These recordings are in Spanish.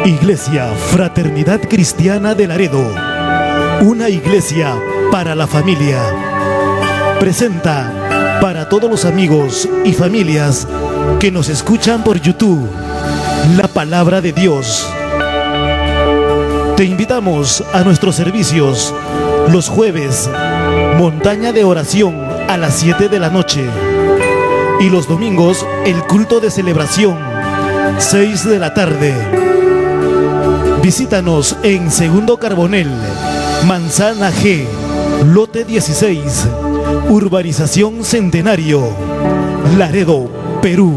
Iglesia Fraternidad Cristiana de Laredo, una iglesia para la familia, presenta para todos los amigos y familias que nos escuchan por YouTube, la palabra de Dios. Te invitamos a nuestros servicios los jueves, montaña de oración a las 7 de la noche, y los domingos el culto de celebración, 6 de la tarde. Visítanos en Segundo Carbonel, Manzana G, lote 16, Urbanización Centenario, Laredo, Perú.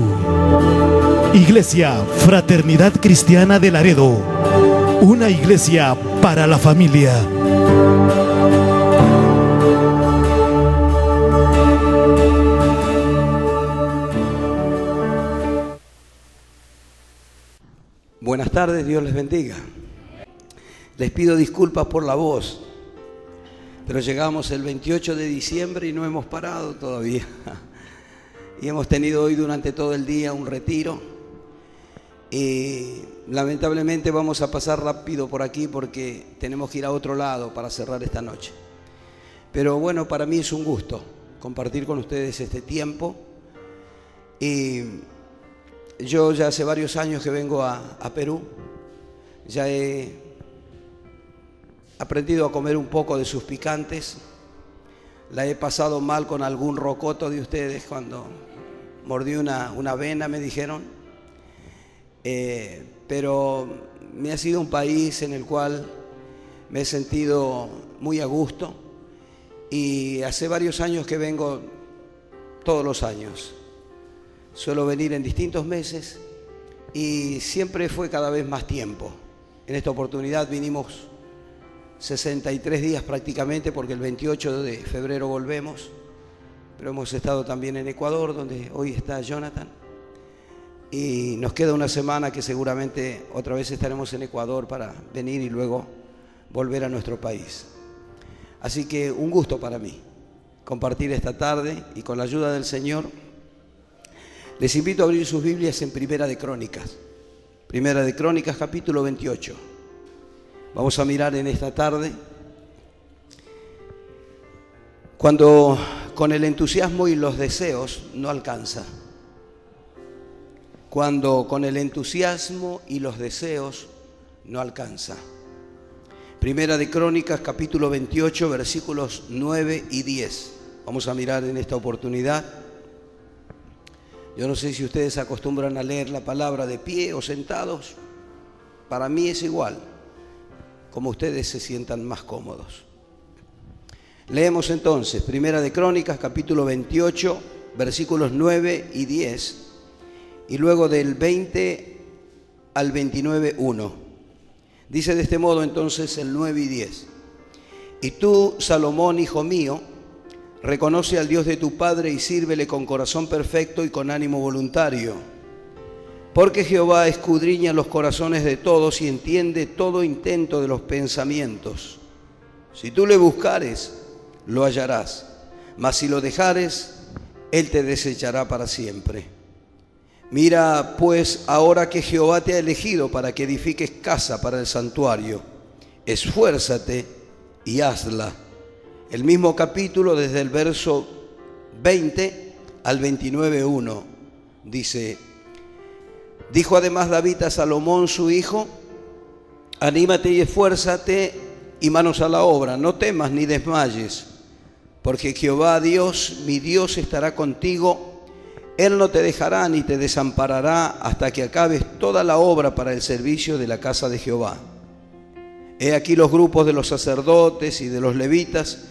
Iglesia Fraternidad Cristiana de Laredo, una iglesia para la familia. Buenas tardes, Dios les bendiga. Les pido disculpas por la voz, pero llegamos el 28 de diciembre y no hemos parado todavía. Y hemos tenido hoy durante todo el día un retiro. Y lamentablemente vamos a pasar rápido por aquí porque tenemos que ir a otro lado para cerrar esta noche. Pero bueno, para mí es un gusto compartir con ustedes este tiempo. Y yo ya hace varios años que vengo a Perú. Ya he aprendido a comer un poco de sus picantes. La he pasado mal con algún rocoto de ustedes cuando mordí una avena, me dijeron. Pero me ha sido un país en el cual me he sentido muy a gusto. Y hace varios años que vengo todos los años. Suelo venir en distintos meses y siempre fue cada vez más tiempo. En esta oportunidad vinimos 63 días prácticamente porque el 28 de febrero volvemos, pero hemos estado también en Ecuador, donde hoy está Jonathan, y nos queda una semana que seguramente otra vez estaremos en Ecuador para venir y luego volver a nuestro país. Así que un gusto para mí compartir esta tarde y con la ayuda del Señor les invito a abrir sus Biblias en Primera de Crónicas. Primera de Crónicas, capítulo 28. Vamos a mirar en esta tarde cuando con el entusiasmo y los deseos no alcanza. Cuando con el entusiasmo y los deseos no alcanza. Primera de Crónicas, capítulo 28, versículos 9 y 10. Vamos a mirar en esta oportunidad. Yo no sé si ustedes se acostumbran a leer la palabra de pie o sentados. Para mí es igual, como ustedes se sientan más cómodos. Leemos entonces, Primera de Crónicas, capítulo 28, versículos 9 y 10, y luego del 20 al 29, 1. Dice de este modo entonces el 9 y 10. Y tú, Salomón, hijo mío, reconoce al Dios de tu Padre y sírvele con corazón perfecto y con ánimo voluntario. Porque Jehová escudriña los corazones de todos y entiende todo intento de los pensamientos. Si tú le buscares, lo hallarás, mas si lo dejares, él te desechará para siempre. Mira, pues, ahora que Jehová te ha elegido para que edifiques casa para el santuario, esfuérzate y hazla. El mismo capítulo, desde el verso 20 al 29:1, dice: dijo además David a Salomón su hijo: anímate y esfuérzate y manos a la obra, no temas ni desmayes, porque Jehová Dios, mi Dios, estará contigo. Él no te dejará ni te desamparará hasta que acabes toda la obra para el servicio de la casa de Jehová. He aquí los grupos de los sacerdotes y de los levitas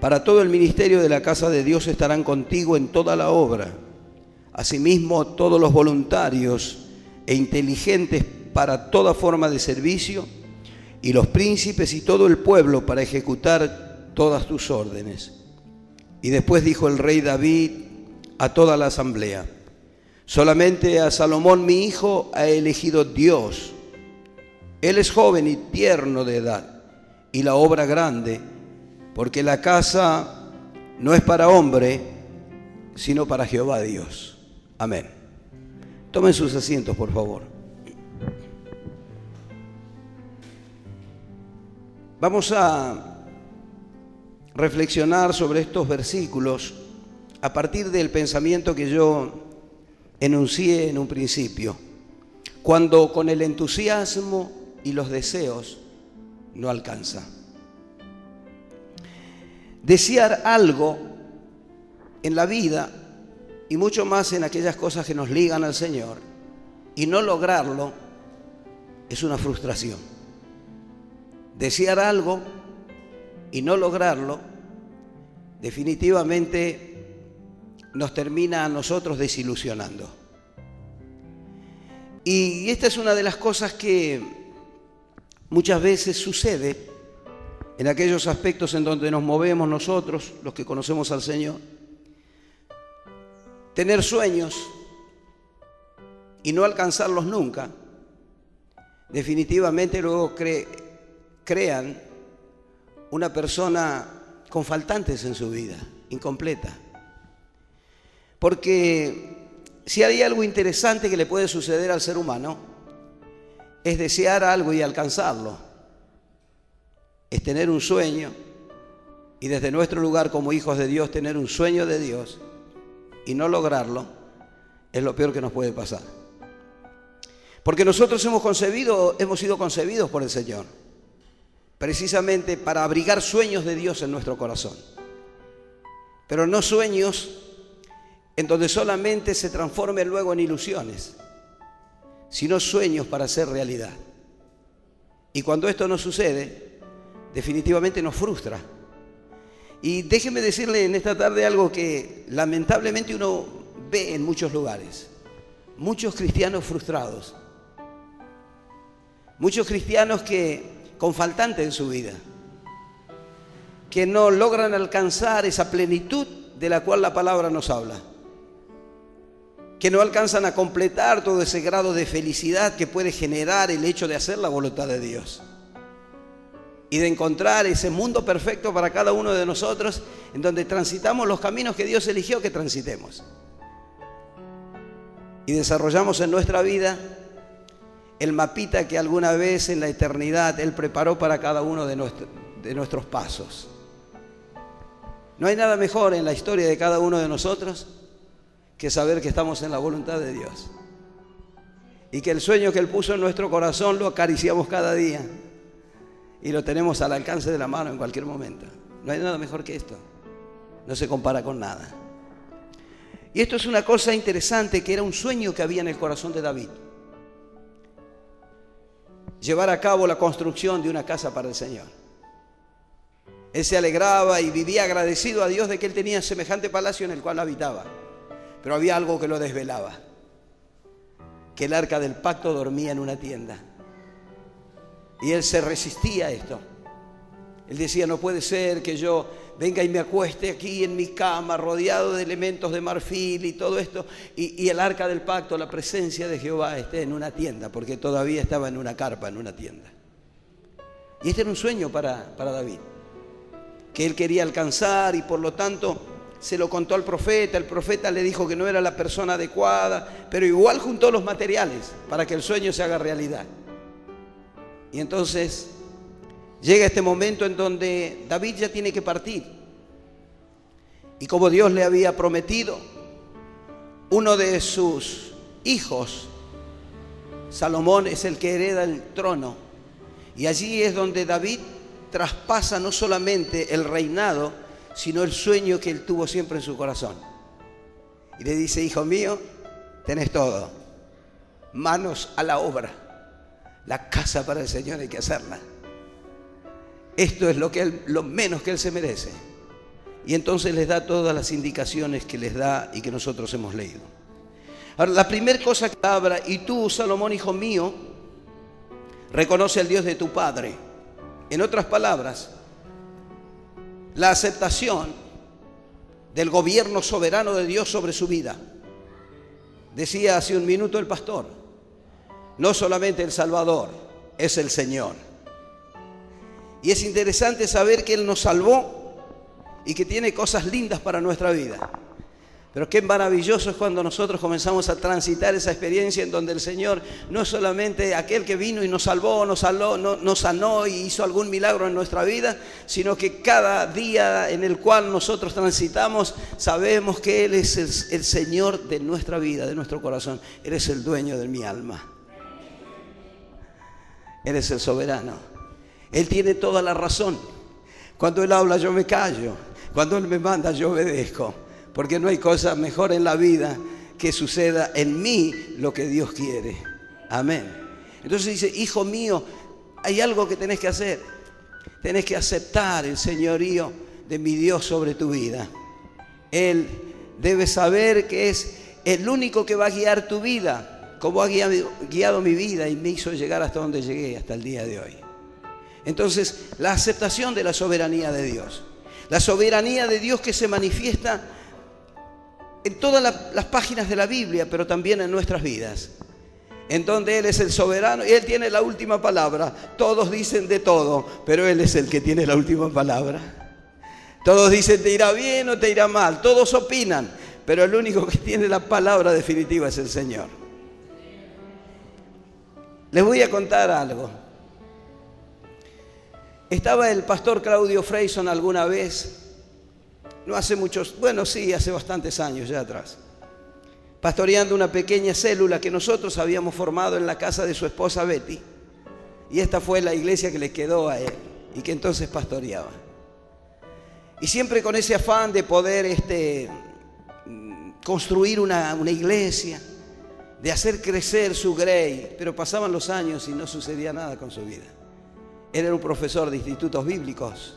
para todo el ministerio de la casa de Dios estarán contigo en toda la obra. Asimismo, todos los voluntarios e inteligentes para toda forma de servicio, y los príncipes y todo el pueblo para ejecutar todas tus órdenes. Y después dijo el rey David a toda la asamblea: solamente a Salomón mi hijo ha elegido Dios. Él es joven y tierno de edad, y la obra grande, porque la casa no es para hombre, sino para Jehová Dios. Amén. Tomen sus asientos, por favor. Vamos a reflexionar sobre estos versículos a partir del pensamiento que yo enuncié en un principio. Cuando con el entusiasmo y los deseos no alcanza. Desear algo en la vida y mucho más en aquellas cosas que nos ligan al Señor y no lograrlo es una frustración. Desear algo y no lograrlo definitivamente nos termina a nosotros desilusionando. Y esta es una de las cosas que muchas veces sucede en aquellos aspectos en donde nos movemos nosotros, los que conocemos al Señor. Tener sueños y no alcanzarlos nunca, definitivamente luego crean una persona con faltantes en su vida, incompleta. Porque si hay algo interesante que le puede suceder al ser humano, es desear algo y alcanzarlo. Es tener un sueño y desde nuestro lugar como hijos de Dios tener un sueño de Dios y no lograrlo es lo peor que nos puede pasar. Porque nosotros hemos sido concebidos por el Señor precisamente para abrigar sueños de Dios en nuestro corazón. Pero no sueños en donde solamente se transformen luego en ilusiones, sino sueños para hacer realidad. Y cuando esto no sucede, definitivamente nos frustra. Y déjeme decirle en esta tarde algo que lamentablemente uno ve en muchos lugares. Muchos cristianos frustrados. Muchos cristianos con faltante en su vida, que no logran alcanzar esa plenitud de la cual la palabra nos habla, que no alcanzan a completar todo ese grado de felicidad que puede generar el hecho de hacer la voluntad de Dios y de encontrar ese mundo perfecto para cada uno de nosotros en donde transitamos los caminos que Dios eligió que transitemos y desarrollamos en nuestra vida el mapita que alguna vez en la eternidad Él preparó para cada uno de nuestros pasos. No hay nada mejor en la historia de cada uno de nosotros que saber que estamos en la voluntad de Dios y que el sueño que Él puso en nuestro corazón lo acariciamos cada día y lo tenemos al alcance de la mano en cualquier momento. No hay nada mejor que esto, no se compara con nada. Y esto es una cosa interesante, que era un sueño que había en el corazón de David: llevar a cabo la construcción de una casa para el Señor. Él se alegraba y vivía agradecido a Dios de que él tenía semejante palacio en el cual habitaba. Pero había algo que lo desvelaba: que el arca del pacto dormía en una tienda. Y él se resistía a esto. Él decía: no puede ser que yo venga y me acueste aquí en mi cama rodeado de elementos de marfil y todo esto, y el arca del pacto, la presencia de Jehová, esté en una tienda, porque todavía estaba en una carpa, en una tienda. Y este era un sueño para David, que él quería alcanzar, y por lo tanto se lo contó al profeta. El profeta le dijo que no era la persona adecuada, pero igual juntó los materiales para que el sueño se haga realidad. Y entonces llega este momento en donde David ya tiene que partir. Y como Dios le había prometido, uno de sus hijos, Salomón, es el que hereda el trono. Y allí es donde David traspasa no solamente el reinado, sino el sueño que él tuvo siempre en su corazón. Y le dice: hijo mío, tenés todo, manos a la obra. La casa para el Señor hay que hacerla. Esto es lo menos que él se merece. Y entonces les da todas las indicaciones que les da y que nosotros hemos leído. Ahora, la primera cosa que habla: y tú, Salomón, hijo mío, reconoce al Dios de tu padre. En otras palabras, la aceptación del gobierno soberano de Dios sobre su vida. Decía hace un minuto el pastor: no solamente el Salvador, es el Señor. Y es interesante saber que Él nos salvó y que tiene cosas lindas para nuestra vida. Pero qué maravilloso es cuando nosotros comenzamos a transitar esa experiencia en donde el Señor no es solamente aquel que vino y nos salvó, nos sanó y hizo algún milagro en nuestra vida, sino que cada día en el cual nosotros transitamos sabemos que Él es el Señor de nuestra vida, de nuestro corazón. Él es el dueño de mi alma. Él es el soberano. Él tiene toda la razón. Cuando Él habla yo me callo. Cuando Él me manda yo obedezco. Porque no hay cosa mejor en la vida que suceda en mí lo que Dios quiere. Amén. Entonces dice, hijo mío, hay algo que tenés que hacer. Tenés que aceptar el señorío de mi Dios sobre tu vida. Él debe saber que es el único que va a guiar tu vida, como ha guiado mi vida y me hizo llegar hasta donde llegué, hasta el día de hoy. Entonces, la aceptación de la soberanía de Dios. La soberanía de Dios que se manifiesta en todas las páginas de la Biblia, pero también en nuestras vidas, en donde Él es el soberano y Él tiene la última palabra. Todos dicen de todo, pero Él es el que tiene la última palabra. Todos dicen te irá bien o te irá mal, todos opinan, pero el único que tiene la palabra definitiva es el Señor. Les voy a contar algo. Estaba el pastor Claudio Freyson alguna vez, no hace muchos, bueno sí, hace bastantes años ya atrás, pastoreando una pequeña célula que nosotros habíamos formado en la casa de su esposa Betty, y esta fue la iglesia que le quedó a él y que entonces pastoreaba. Y siempre con ese afán de poder construir una iglesia, de hacer crecer su grey, pero pasaban los años y no sucedía nada con su vida. Él era un profesor de institutos bíblicos,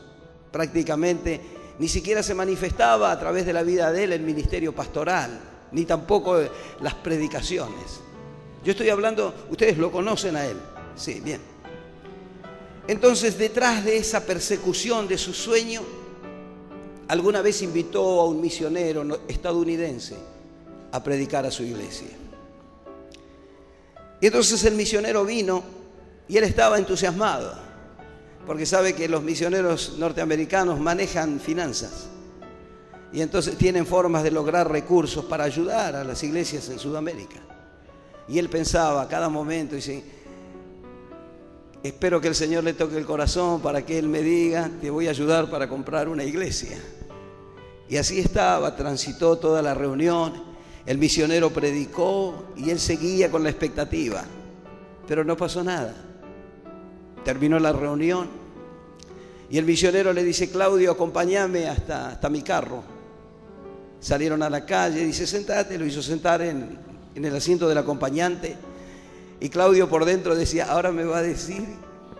prácticamente ni siquiera se manifestaba a través de la vida de él el ministerio pastoral, ni tampoco las predicaciones. Yo estoy hablando, ustedes lo conocen a él, sí, bien. Entonces, detrás de esa persecución de su sueño, alguna vez invitó a un misionero estadounidense a predicar a su iglesia. Y entonces el misionero vino y él estaba entusiasmado, porque sabe que los misioneros norteamericanos manejan finanzas y entonces tienen formas de lograr recursos para ayudar a las iglesias en Sudamérica. Y él pensaba a cada momento, dice, espero que el Señor le toque el corazón para que Él me diga, te voy a ayudar para comprar una iglesia. Y así estaba, transitó toda la reunión, el misionero predicó y él seguía con la expectativa, pero no pasó nada. Terminó la reunión y el misionero le dice, Claudio, acompáñame hasta mi carro. Salieron a la calle, dice, sentate, lo hizo sentar en el asiento del acompañante. Y Claudio por dentro decía, ahora me va a decir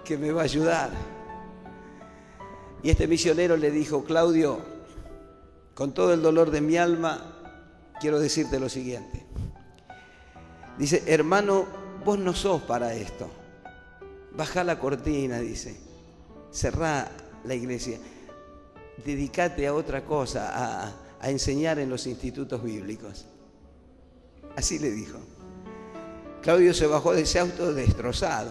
que me va a ayudar. Y este misionero le dijo, Claudio, con todo el dolor de mi alma, quiero decirte lo siguiente. Dice, hermano, vos no sos para esto. Bajá la cortina, dice. Cerrá la iglesia. Dedicate a otra cosa, a enseñar en los institutos bíblicos. Así le dijo. Claudio se bajó de ese auto destrozado.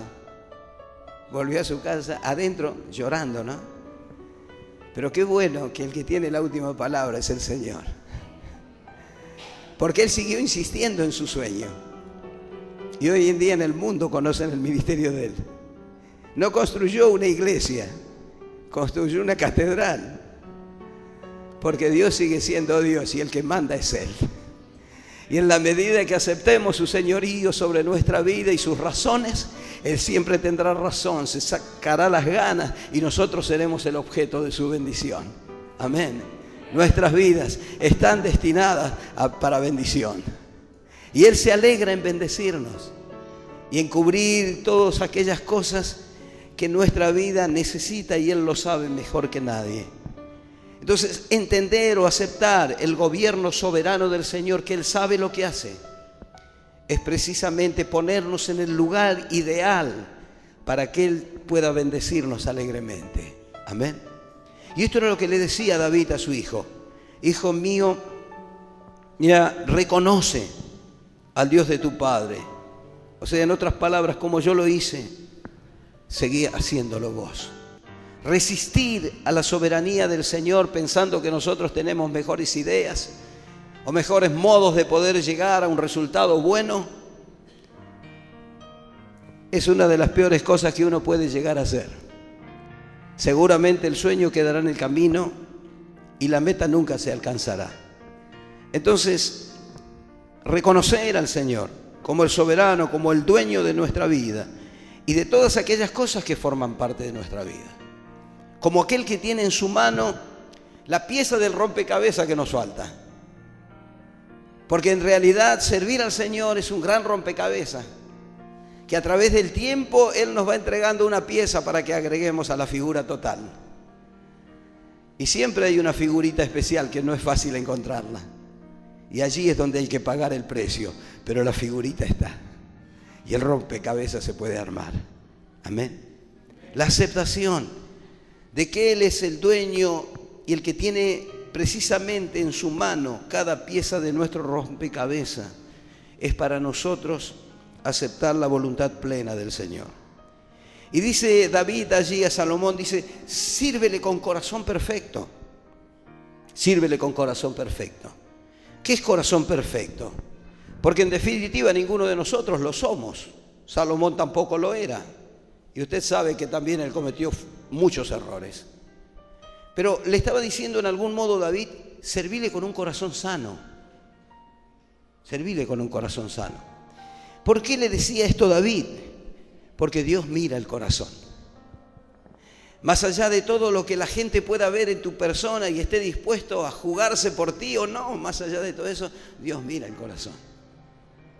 Volvió a su casa, adentro, llorando, ¿no? Pero qué bueno que el que tiene la última palabra es el Señor. Porque él siguió insistiendo en su sueño. Y hoy en día en el mundo conocen el ministerio de él. No construyó una iglesia, construyó una catedral. Porque Dios sigue siendo Dios y el que manda es Él. Y en la medida que aceptemos su señorío sobre nuestra vida y sus razones, Él siempre tendrá razón, se sacará las ganas y nosotros seremos el objeto de su bendición. Amén. Nuestras vidas están destinadas para bendición. Y Él se alegra en bendecirnos y en cubrir todas aquellas cosas que nuestra vida necesita y Él lo sabe mejor que nadie. Entonces, entender o aceptar el gobierno soberano del Señor, que Él sabe lo que hace, es precisamente ponernos en el lugar ideal para que Él pueda bendecirnos alegremente. Amén. Y esto era lo que le decía David a su hijo. Hijo mío, mira, reconoce al Dios de tu padre. O sea, en otras palabras, como yo lo hice, seguí haciéndolo vos. Resistir a la soberanía del Señor pensando que nosotros tenemos mejores ideas o mejores modos de poder llegar a un resultado bueno, es una de las peores cosas que uno puede llegar a hacer. Seguramente el sueño quedará en el camino y la meta nunca se alcanzará. Entonces, reconocer al Señor como el soberano, como el dueño de nuestra vida y de todas aquellas cosas que forman parte de nuestra vida, como aquel que tiene en su mano la pieza del rompecabezas que nos falta. Porque en realidad servir al Señor es un gran rompecabezas, que a través del tiempo Él nos va entregando una pieza para que agreguemos a la figura total. Y siempre hay una figurita especial que no es fácil encontrarla. Y allí es donde hay que pagar el precio, pero la figurita está. Y el rompecabezas se puede armar. Amén. La aceptación de que Él es el dueño y el que tiene precisamente en su mano cada pieza de nuestro rompecabezas es para nosotros aceptar la voluntad plena del Señor. Y dice David allí a Salomón, dice, sírvele con corazón perfecto. Sírvele con corazón perfecto. ¿Qué es corazón perfecto? Porque en definitiva ninguno de nosotros lo somos. Salomón tampoco lo era. Y usted sabe que también él cometió muchos errores. Pero le estaba diciendo en algún modo David, servíle con un corazón sano. Servíle con un corazón sano. ¿Por qué le decía esto David? Porque Dios mira el corazón. Más allá de todo lo que la gente pueda ver en tu persona y esté dispuesto a jugarse por ti o no, más allá de todo eso, Dios mira el corazón.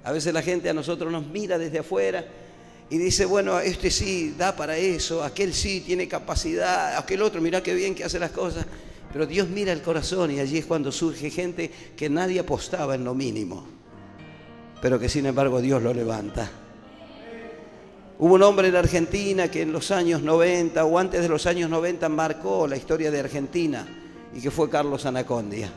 A veces la gente a nosotros nos mira desde afuera y dice, bueno, este sí da para eso, aquel sí tiene capacidad, aquel otro, mirá qué bien que hace las cosas. Pero Dios mira el corazón y allí es cuando surge gente que nadie apostaba en lo mínimo, pero que sin embargo Dios lo levanta. Hubo un hombre en Argentina que en los años 90 o antes de los años 90 marcó la historia de Argentina y que fue Carlos Anacondia.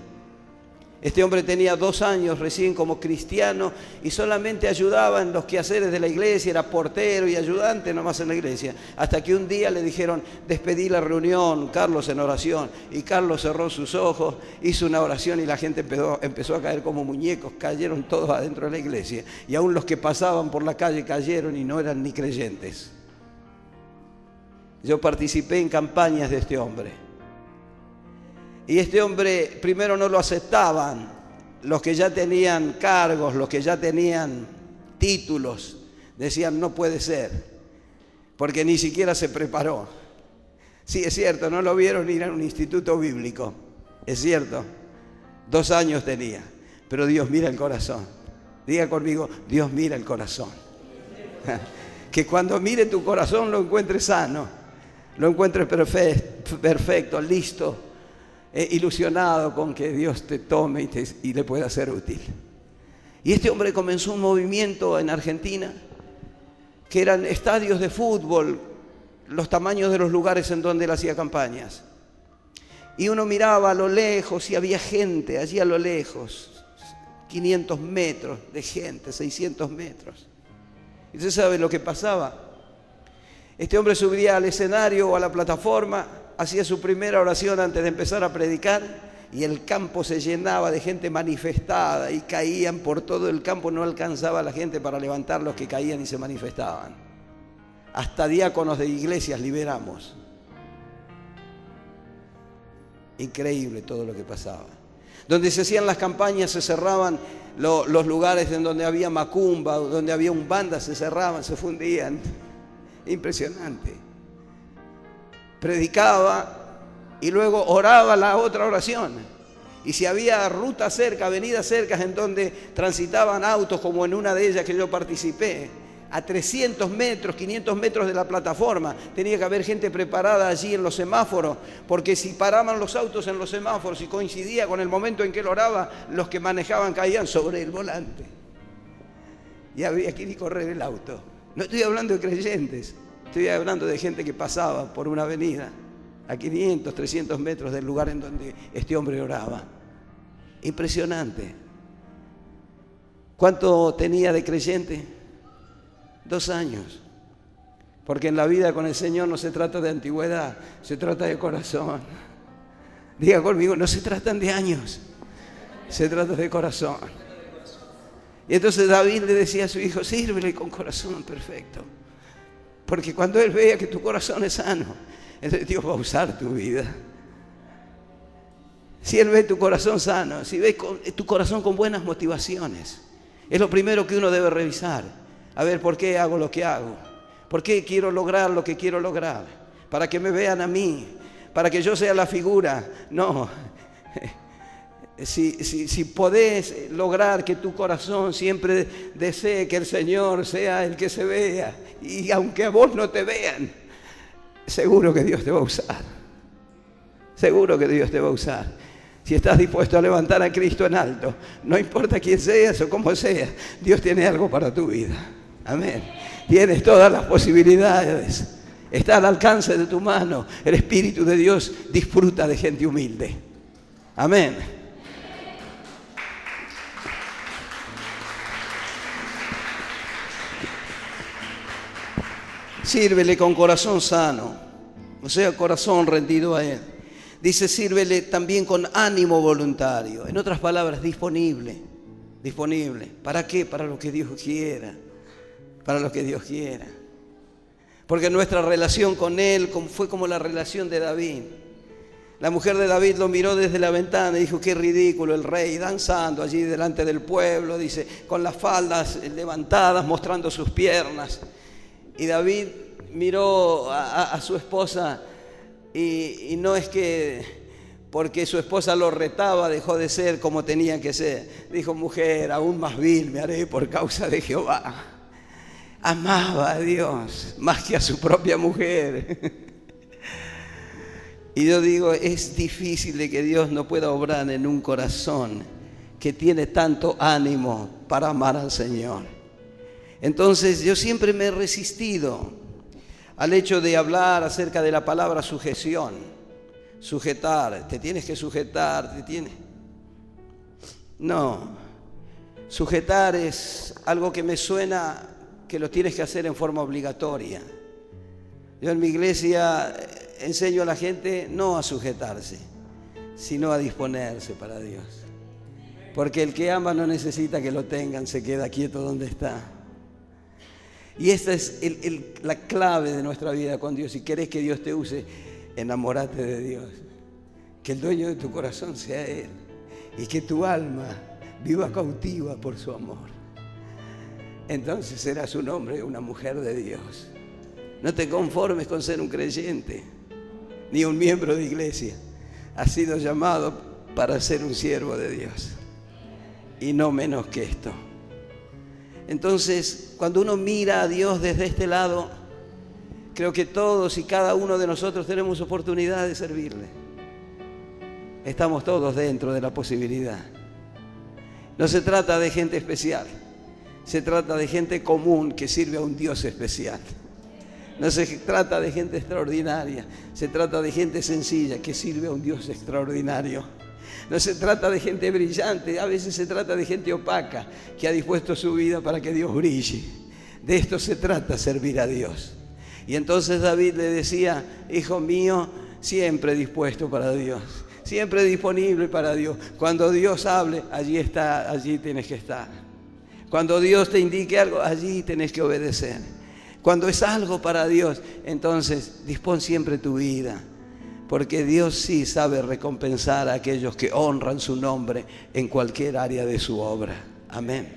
Este hombre tenía 2 años recién como cristiano y solamente ayudaba en los quehaceres de la iglesia, era portero y ayudante nomás en la iglesia. Hasta que un día le dijeron, despedí la reunión, Carlos en oración. Y Carlos cerró sus ojos, hizo una oración y la gente empezó a caer como muñecos, cayeron todos adentro de la iglesia. Y aún los que pasaban por la calle cayeron y no eran ni creyentes. Yo participé en campañas de este hombre. Y este hombre primero no lo aceptaban, los que ya tenían cargos, los que ya tenían títulos, decían no puede ser, porque ni siquiera se preparó. Sí, es cierto, no lo vieron ir a un instituto bíblico, es cierto, 2 años tenía, pero Dios mira el corazón. Diga conmigo, Dios mira el corazón. Que cuando mire tu corazón lo encuentres sano, lo encuentres perfecto, listo. Ilusionado con que Dios te tome y le pueda ser útil. Y este hombre comenzó un movimiento en Argentina que eran estadios de fútbol, los tamaños de los lugares en donde él hacía campañas. Y uno miraba a lo lejos y había gente allí a lo lejos, 500 metros de gente, 600 metros. ¿Y usted sabe lo que pasaba? Este hombre subía al escenario o a la plataforma, hacía su primera oración antes de empezar a predicar y el campo se llenaba de gente manifestada y caían por todo el campo, no alcanzaba la gente para levantar los que caían y se manifestaban. Hasta diáconos de iglesias liberamos. Increíble todo lo que pasaba. Donde se hacían las campañas se cerraban los lugares en donde había macumba, donde había umbanda, se cerraban, se fundían. Impresionante. Predicaba y luego oraba la otra oración. Y si había rutas cerca, avenidas cercas en donde transitaban autos, como en una de ellas que yo participé, a 300 metros, 500 metros de la plataforma, tenía que haber gente preparada allí en los semáforos, porque si paraban los autos en los semáforos y coincidía con el momento en que él oraba, los que manejaban caían sobre el volante. Y había que ir y correr el auto. No estoy hablando de creyentes. Estoy hablando de gente que pasaba por una avenida a 500, 300 metros del lugar en donde este hombre oraba. Impresionante. ¿Cuánto tenía de creyente? 2 años. Porque en la vida con el Señor no se trata de antigüedad, se trata de corazón. Diga conmigo, no se tratan de años, Se trata de corazón. Y entonces David le decía a su hijo, sírvele con corazón perfecto. Porque cuando él vea que tu corazón es sano, entonces Dios va a usar tu vida. Si él ve tu corazón sano, si ve tu corazón con buenas motivaciones, es lo primero que uno debe revisar. A ver, ¿por qué hago lo que hago? ¿Por qué quiero lograr lo que quiero lograr? ¿Para que me vean a mí? ¿Para que yo sea la figura? No. Si podés lograr que tu corazón siempre desee que el Señor sea el que se vea, y aunque a vos no te vean, seguro que Dios te va a usar. Seguro que Dios te va a usar. Si estás dispuesto a levantar a Cristo en alto, no importa quién seas o cómo seas, Dios tiene algo para tu vida. Amén. Tienes todas las posibilidades. Está al alcance de tu mano. El Espíritu de Dios disfruta de gente humilde. Amén. Sírvele con corazón sano, o sea, corazón rendido a Él. Dice, sírvele también con ánimo voluntario. En otras palabras, disponible. Disponible. ¿Para qué? Para lo que Dios quiera. Para lo que Dios quiera. Porque nuestra relación con Él fue como la relación de David. La mujer de David lo miró desde la ventana y dijo, qué ridículo el rey danzando allí delante del pueblo, dice, con las faldas levantadas, mostrando sus piernas. Y David miró a su esposa y no es que porque su esposa lo retaba dejó de ser como tenía que ser. Dijo, mujer, aún más vil me haré por causa de Jehová. Amaba a Dios más que a su propia mujer. Y yo digo, es difícil de que Dios no pueda obrar en un corazón que tiene tanto ánimo para amar al Señor. Entonces yo siempre me he resistido al hecho de hablar acerca de la palabra sujeción. Sujetar, te tienes que sujetar, No, sujetar es algo que me suena que lo tienes que hacer en forma obligatoria. Yo en mi iglesia enseño a la gente no a sujetarse, sino a disponerse para Dios. Porque el que ama no necesita que lo tengan, se queda quieto donde está. Y esta es la clave de nuestra vida con Dios. Si querés que Dios te use, enamórate de Dios. Que el dueño de tu corazón sea Él. Y que tu alma viva cautiva por su amor. Entonces serás un hombre o una mujer de Dios. No te conformes con ser un creyente, ni un miembro de iglesia. Has sido llamado para ser un siervo de Dios. Y no menos que esto. Entonces, cuando uno mira a Dios desde este lado, creo que todos y cada uno de nosotros tenemos oportunidad de servirle. Estamos todos dentro de la posibilidad. No se trata de gente especial, se trata de gente común que sirve a un Dios especial. No se trata de gente extraordinaria, se trata de gente sencilla que sirve a un Dios extraordinario. No se trata de gente brillante, a veces se trata de gente opaca que ha dispuesto su vida para que Dios brille. De esto se trata, servir a Dios. Y entonces David le decía, hijo mío, siempre dispuesto para Dios, siempre disponible para Dios. Cuando Dios hable, allí está, allí tienes que estar. Cuando Dios te indique algo, allí tienes que obedecer. Cuando es algo para Dios, entonces dispón siempre tu vida. Porque Dios sí sabe recompensar a aquellos que honran su nombre en cualquier área de su obra. Amén.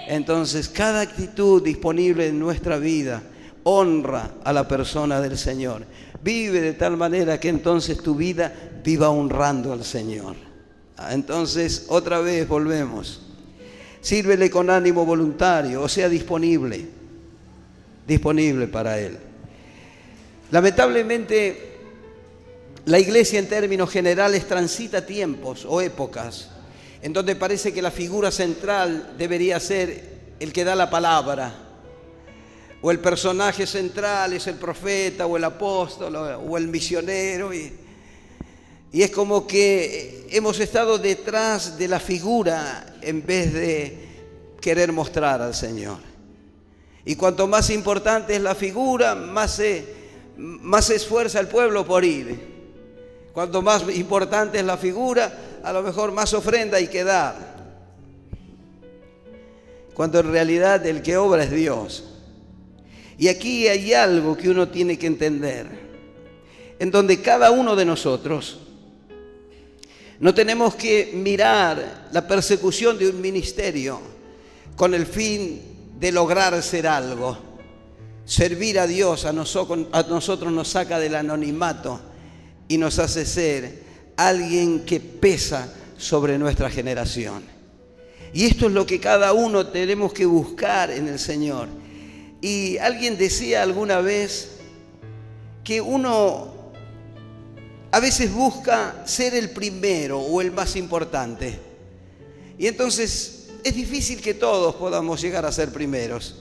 Entonces, cada actitud disponible en nuestra vida honra a la persona del Señor. Vive de tal manera que entonces tu vida viva honrando al Señor. Entonces, otra vez volvemos. Sírvele con ánimo voluntario, o sea, disponible para Él. Lamentablemente, la iglesia en términos generales transita tiempos o épocas en donde parece que la figura central debería ser el que da la palabra, o el personaje central es el profeta o el apóstol o el misionero, y es como que hemos estado detrás de la figura en vez de querer mostrar al Señor. Y cuanto más importante es la figura, más se esfuerza el pueblo por ir. Cuanto más importante es la figura, a lo mejor más ofrenda hay que dar, cuando en realidad el que obra es Dios. Y aquí hay algo que uno tiene que entender, en donde cada uno de nosotros no tenemos que mirar la persecución de un ministerio con el fin de lograr ser algo. Servir a Dios a nosotros nos saca del anonimato y nos hace ser alguien que pesa sobre nuestra generación. Y esto es lo que cada uno tenemos que buscar en el Señor. Y alguien decía alguna vez que uno a veces busca ser el primero o el más importante. Y entonces es difícil que todos podamos llegar a ser primeros.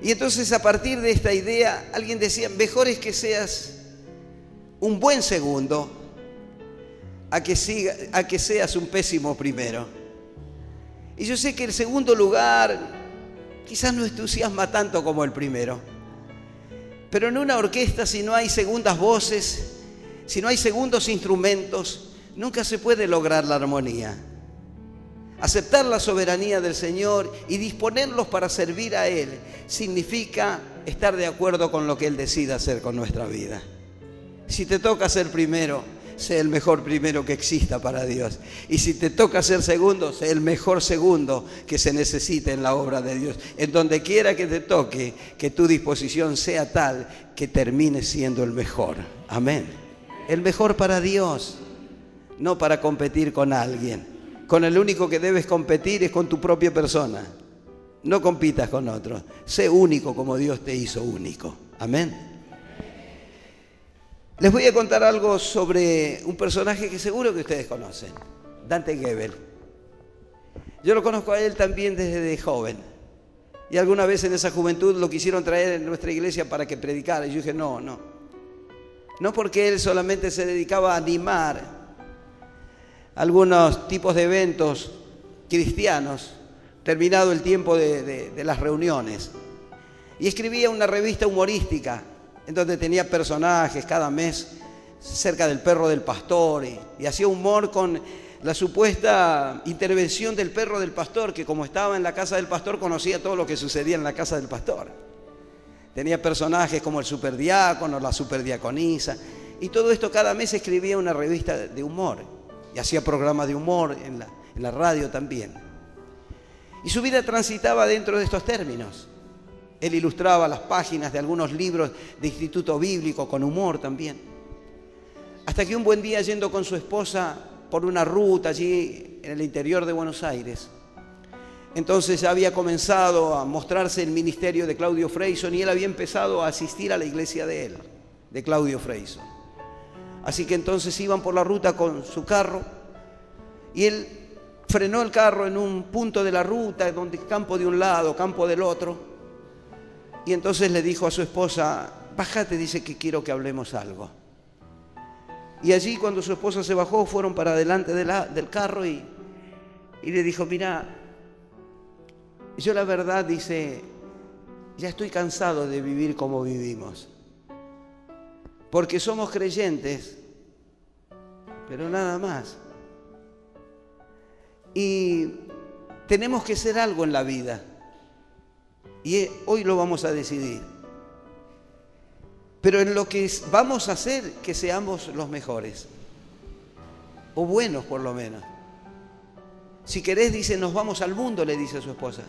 Y entonces a partir de esta idea, alguien decía, mejor es que seas un buen segundo a que seas un pésimo primero. Y yo sé que el segundo lugar quizás no entusiasma tanto como el primero. Pero en una orquesta, si no hay segundas voces, si no hay segundos instrumentos, nunca se puede lograr la armonía. Aceptar la soberanía del Señor y disponerlos para servir a Él significa estar de acuerdo con lo que Él decida hacer con nuestra vida. Si te toca ser primero, sé el mejor primero que exista para Dios. Y si te toca ser segundo, sé el mejor segundo que se necesite en la obra de Dios. En donde quiera que te toque, que tu disposición sea tal que termine siendo el mejor. Amén. El mejor para Dios, no para competir con alguien. Con el único que debes competir es con tu propia persona. No compitas con otros. Sé único como Dios te hizo único. Amén. Les voy a contar algo sobre un personaje que seguro que ustedes conocen, Dante Gebel. Yo lo conozco a él también desde joven. Y alguna vez en esa juventud lo quisieron traer en nuestra iglesia para que predicara. Y yo dije, no. No porque él solamente se dedicaba a animar algunos tipos de eventos cristianos, terminado el tiempo de las reuniones. Y escribía una revista humorística, en donde tenía personajes cada mes cerca del perro del pastor y hacía humor con la supuesta intervención del perro del pastor, que como estaba en la casa del pastor conocía todo lo que sucedía en la casa del pastor. Tenía personajes como el superdiácono, la superdiaconisa, y todo esto cada mes escribía una revista de humor y hacía programas de humor en la radio también. Y su vida transitaba dentro de estos términos. Él ilustraba las páginas de algunos libros de instituto bíblico con humor también. Hasta que un buen día, yendo con su esposa por una ruta allí en el interior de Buenos Aires, entonces ya había comenzado a mostrarse el ministerio de Claudio Freyson y él había empezado a asistir a la iglesia de Claudio Freyson. Así que entonces iban por la ruta con su carro y él frenó el carro en un punto de la ruta, donde campo de un lado, campo del otro. Y entonces le dijo a su esposa, bájate, dice que quiero que hablemos algo. Y allí cuando su esposa se bajó, fueron para adelante del carro y le dijo, mira, yo la verdad, dice, ya estoy cansado de vivir como vivimos. Porque somos creyentes, pero nada más. Y tenemos que ser algo en la vida. Y hoy lo vamos a decidir. Pero en lo que vamos a hacer, que seamos los mejores. O buenos por lo menos. Si querés, dice, nos vamos al mundo, le dice a su esposa.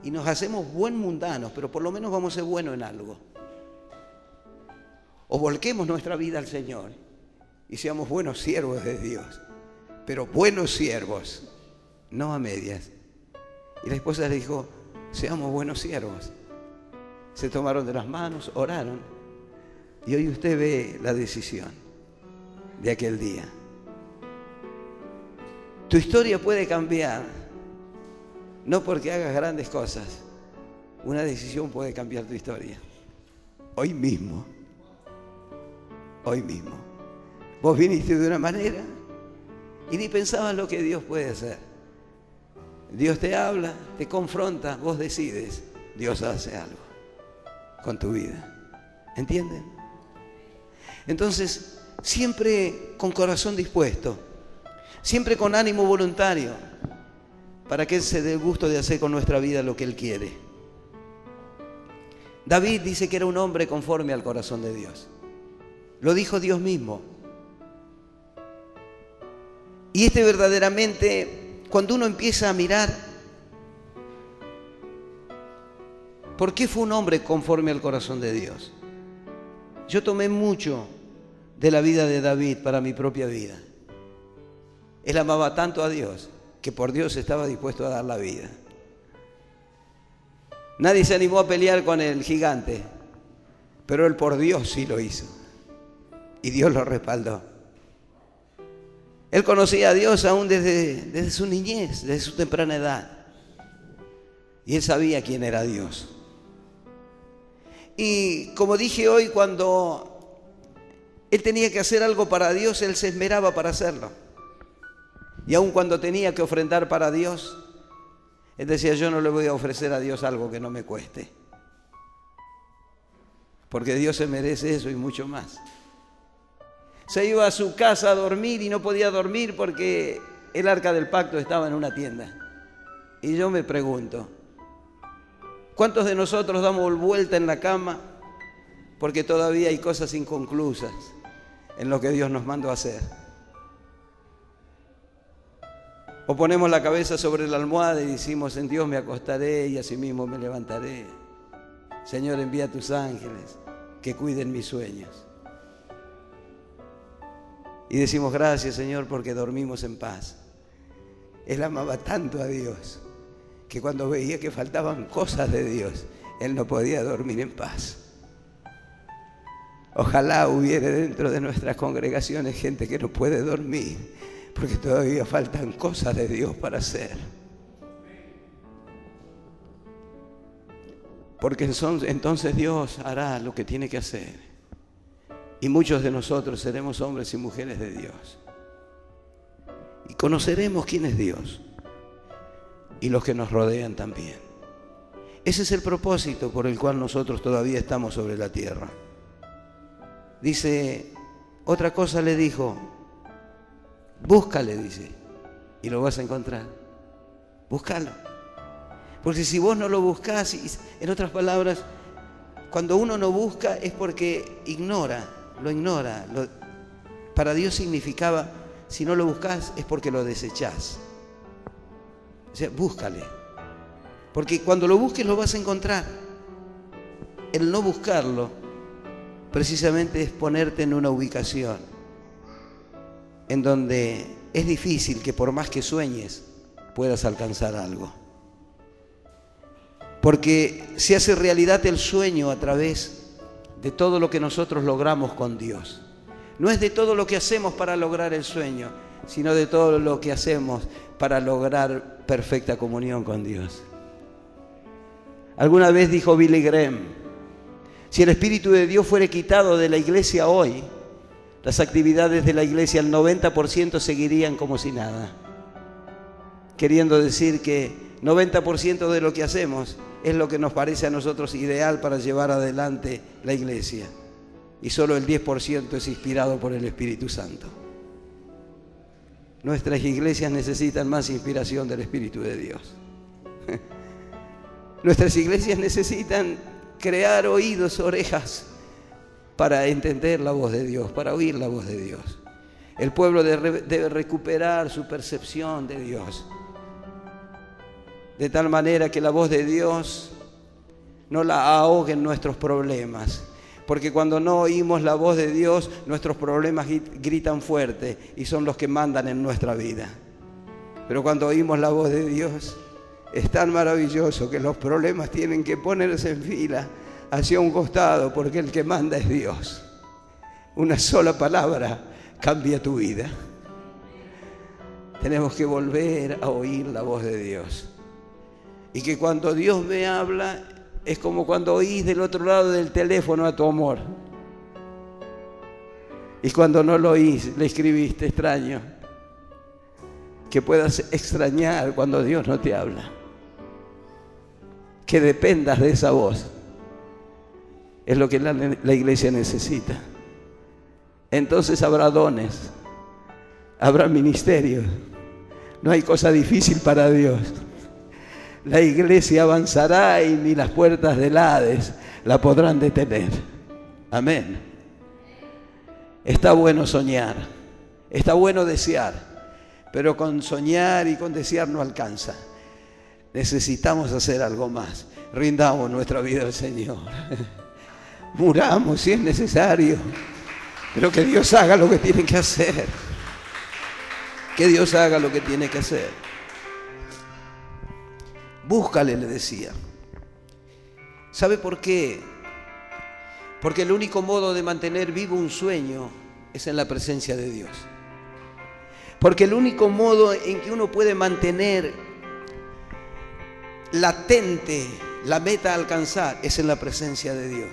Y nos hacemos buen mundanos, pero por lo menos vamos a ser buenos en algo. O volquemos nuestra vida al Señor y seamos buenos siervos de Dios. Pero buenos siervos, no a medias. Y la esposa le dijo, seamos buenos siervos. Se tomaron de las manos, oraron. Y hoy usted ve la decisión de aquel día. Tu historia puede cambiar, no porque hagas grandes cosas. Una decisión puede cambiar tu historia. Hoy mismo. Hoy mismo. Vos viniste de una manera y ni pensabas lo que Dios puede hacer. Dios te habla, te confronta, vos decides. Dios hace algo con tu vida. ¿Entienden? Entonces, siempre con corazón dispuesto. siempre con ánimo voluntario, para que Él se dé el gusto de hacer con nuestra vida lo que Él quiere. David dice que era un hombre conforme al corazón de Dios. Lo dijo Dios mismo. Y verdaderamente, cuando uno empieza a mirar, ¿por qué fue un hombre conforme al corazón de Dios? Yo tomé mucho de la vida de David para mi propia vida. Él amaba tanto a Dios que por Dios estaba dispuesto a dar la vida. Nadie se animó a pelear con el gigante, pero él por Dios sí lo hizo. Y Dios lo respaldó. Él conocía a Dios aún desde su niñez, desde su temprana edad. Y él sabía quién era Dios. Y como dije hoy, cuando él tenía que hacer algo para Dios, él se esmeraba para hacerlo. Y aun cuando tenía que ofrendar para Dios, él decía, yo no le voy a ofrecer a Dios algo que no me cueste. Porque Dios se merece eso y mucho más. Se iba a su casa a dormir y no podía dormir porque el arca del pacto estaba en una tienda. Y yo me pregunto, ¿cuántos de nosotros damos vuelta en la cama porque todavía hay cosas inconclusas en lo que Dios nos mandó a hacer? O ponemos la cabeza sobre la almohada y decimos, en Dios me acostaré y asimismo me levantaré. Señor, envía a tus ángeles que cuiden mis sueños. Y decimos, gracias Señor porque dormimos en paz. Él amaba tanto a Dios que cuando veía que faltaban cosas de Dios, él no podía dormir en paz. Ojalá hubiera dentro de nuestras congregaciones gente que no puede dormir porque todavía faltan cosas de Dios para hacer. Porque entonces Dios hará lo que tiene que hacer. Y muchos de nosotros seremos hombres y mujeres de Dios. Y conoceremos quién es Dios. Y los que nos rodean también. Ese es el propósito por el cual nosotros todavía estamos sobre la tierra. Dice, otra cosa le dijo, búscale, dice, y lo vas a encontrar. Búscalo. Porque si vos no lo buscás, en otras palabras, cuando uno no busca es porque lo ignora. Para Dios significaba, si no lo buscás es porque lo desechás. O sea, búscale. Porque cuando lo busques lo vas a encontrar. El no buscarlo, precisamente es ponerte en una ubicación en donde es difícil que por más que sueñes puedas alcanzar algo. Porque se hace realidad el sueño a través de todo lo que nosotros logramos con Dios. No es de todo lo que hacemos para lograr el sueño, sino de todo lo que hacemos para lograr perfecta comunión con Dios. Alguna vez dijo Billy Graham, si el Espíritu de Dios fuera quitado de la iglesia hoy, las actividades de la iglesia, el 90% seguirían como si nada. Queriendo decir que 90% de lo que hacemos es lo que nos parece a nosotros ideal para llevar adelante la iglesia. Y solo el 10% es inspirado por el Espíritu Santo. Nuestras iglesias necesitan más inspiración del Espíritu de Dios. Nuestras iglesias necesitan crear oídos, orejas, para entender la voz de Dios, para oír la voz de Dios. El pueblo debe recuperar su percepción de Dios, de tal manera que la voz de Dios no la ahogue en nuestros problemas. Porque cuando no oímos la voz de Dios, nuestros problemas gritan fuerte y son los que mandan en nuestra vida. Pero cuando oímos la voz de Dios, es tan maravilloso que los problemas tienen que ponerse en fila hacia un costado, porque el que manda es Dios. Una sola palabra cambia tu vida. Tenemos que volver a oír la voz de Dios. Y que cuando Dios me habla, es como cuando oís del otro lado del teléfono a tu amor. Y cuando no lo oís, le escribiste, extraño. Que puedas extrañar cuando Dios no te habla. Que dependas de esa voz. Es lo que la iglesia necesita. Entonces habrá dones, habrá ministerio. No hay cosa difícil para Dios. La iglesia avanzará y ni las puertas del Hades la podrán detener. Amén. Está bueno soñar, está bueno desear, pero con soñar y con desear no alcanza. Necesitamos hacer algo más. Rindamos nuestra vida al Señor. Muramos si es necesario, pero que Dios haga lo que tiene que hacer. Que Dios haga lo que tiene que hacer. Búscale, le decía. ¿Sabe por qué? Porque el único modo de mantener vivo un sueño es en la presencia de Dios. Porque el único modo en que uno puede mantener latente la meta a alcanzar es en la presencia de Dios.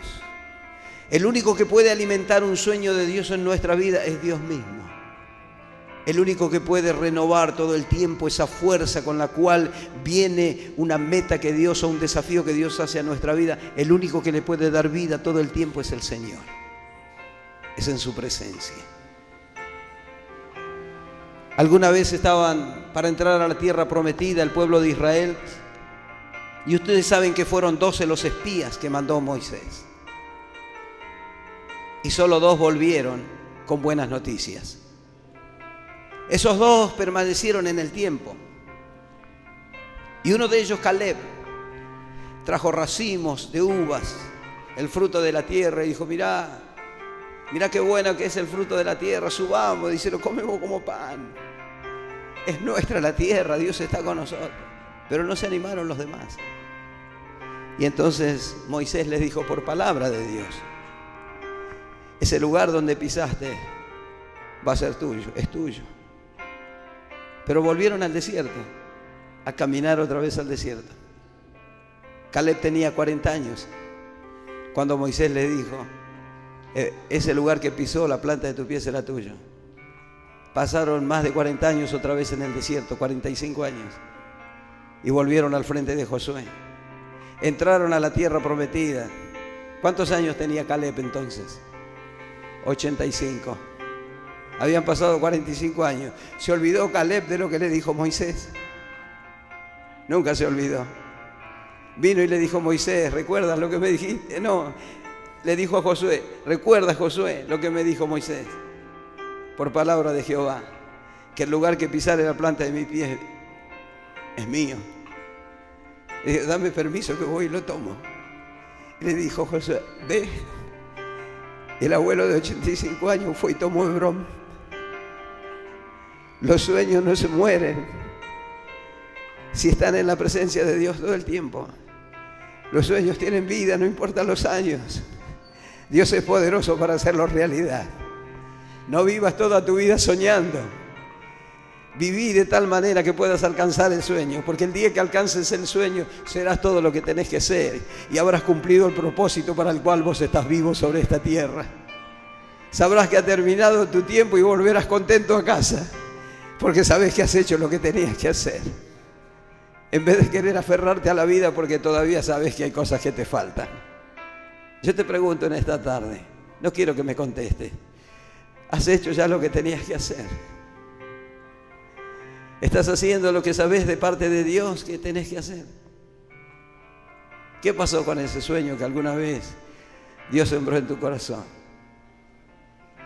El único que puede alimentar un sueño de Dios en nuestra vida es Dios mismo. El único que puede renovar todo el tiempo esa fuerza con la cual viene una meta que Dios o un desafío que Dios hace a nuestra vida, el único que le puede dar vida todo el tiempo es el Señor. Es en su presencia. Alguna vez estaban para entrar a la tierra prometida el pueblo de Israel, y ustedes saben que fueron 12 los espías que mandó Moisés. Y solo 2 volvieron con buenas noticias. Esos 2 permanecieron en el tiempo. Y uno de ellos, Caleb, trajo racimos de uvas, el fruto de la tierra, y dijo: mirá qué bueno que es el fruto de la tierra, subamos, dice, lo comemos como pan. Es nuestra la tierra, Dios está con nosotros. Pero no se animaron los demás. Y entonces Moisés les dijo por palabra de Dios: ese lugar donde pisaste va a ser tuyo, es tuyo. Pero volvieron al desierto, a caminar otra vez al desierto. Caleb tenía 40 años cuando Moisés le dijo: ese lugar que pisó, la planta de tu pie será tuyo. Pasaron más de 40 años otra vez en el desierto, 45 años, y volvieron al frente de Josué. Entraron a la tierra prometida. ¿Cuántos años tenía Caleb entonces? 85. Habían pasado 45 años. ¿Se olvidó Caleb de lo que le dijo Moisés? Nunca se olvidó. Vino y le dijo: Moisés, ¿recuerdas lo que me dijiste? No, le dijo a Josué: ¿recuerdas, Josué, lo que me dijo Moisés? Por palabra de Jehová, que el lugar que pisare la planta de mi pie es mío. Le dije: dame permiso que voy y lo tomo. Y le dijo Josué: ve. El abuelo de 85 años fue y tomó Hebrón. Los sueños no se mueren si están en la presencia de Dios todo el tiempo. Los sueños tienen vida, no importan los años. Dios es poderoso para hacerlo realidad. No vivas toda tu vida soñando. Viví de tal manera que puedas alcanzar el sueño, porque el día que alcances el sueño serás todo lo que tenés que ser y habrás cumplido el propósito para el cual vos estás vivo sobre esta tierra. Sabrás que ha terminado tu tiempo y volverás contento a casa, porque sabés que has hecho lo que tenías que hacer. En vez de querer aferrarte a la vida porque todavía sabes que hay cosas que te faltan. Yo te pregunto en esta tarde, no quiero que me contestes, ¿has hecho ya lo que tenías que hacer? ¿Estás haciendo lo que sabes de parte de Dios que tenés que hacer? ¿Qué pasó con ese sueño que alguna vez Dios sembró en tu corazón?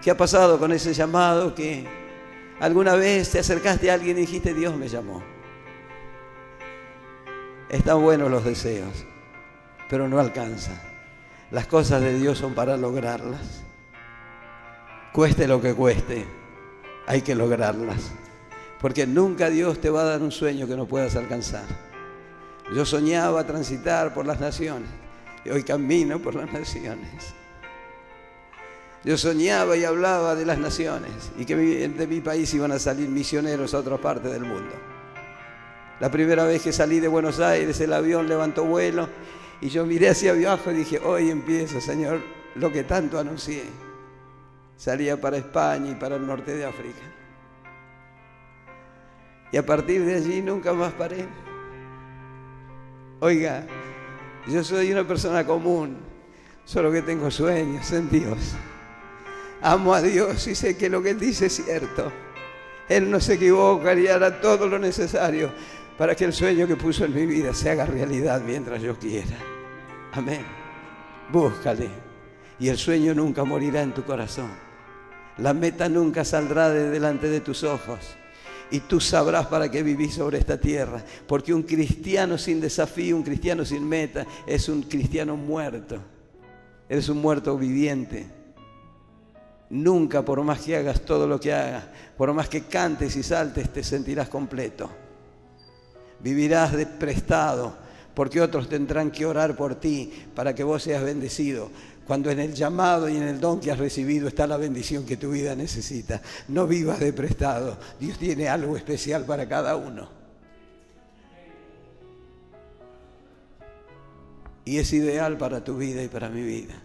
¿Qué ha pasado con ese llamado que alguna vez te acercaste a alguien y dijiste: Dios me llamó? Están buenos los deseos, pero no alcanza. Las cosas de Dios son para lograrlas. Cueste lo que cueste, hay que lograrlas. Porque nunca Dios te va a dar un sueño que no puedas alcanzar. Yo soñaba transitar por las naciones y hoy camino por las naciones. Yo soñaba y hablaba de las naciones y que de mi país iban a salir misioneros a otra parte del mundo. La primera vez que salí de Buenos Aires, el avión levantó vuelo y yo miré hacia abajo y dije: hoy empieza, Señor, lo que tanto anuncié. Salía para España y para el norte de África. Y a partir de allí nunca más paré. Oiga, yo soy una persona común, solo que tengo sueños en Dios. Amo a Dios y sé que lo que Él dice es cierto. Él no se equivoca y hará todo lo necesario para que el sueño que puso en mi vida se haga realidad mientras yo quiera. Amén. Búscale y el sueño nunca morirá en tu corazón. La meta nunca saldrá de delante de tus ojos. Y tú sabrás para qué vivís sobre esta tierra. Porque un cristiano sin desafío, un cristiano sin meta, es un cristiano muerto. Eres un muerto viviente. Nunca, por más que hagas todo lo que hagas, por más que cantes y saltes, te sentirás completo. Vivirás de prestado, porque otros tendrán que orar por ti para que vos seas bendecido. Cuando en el llamado y en el don que has recibido está la bendición que tu vida necesita. No vivas de prestado. Dios tiene algo especial para cada uno. Y es ideal para tu vida y para mi vida.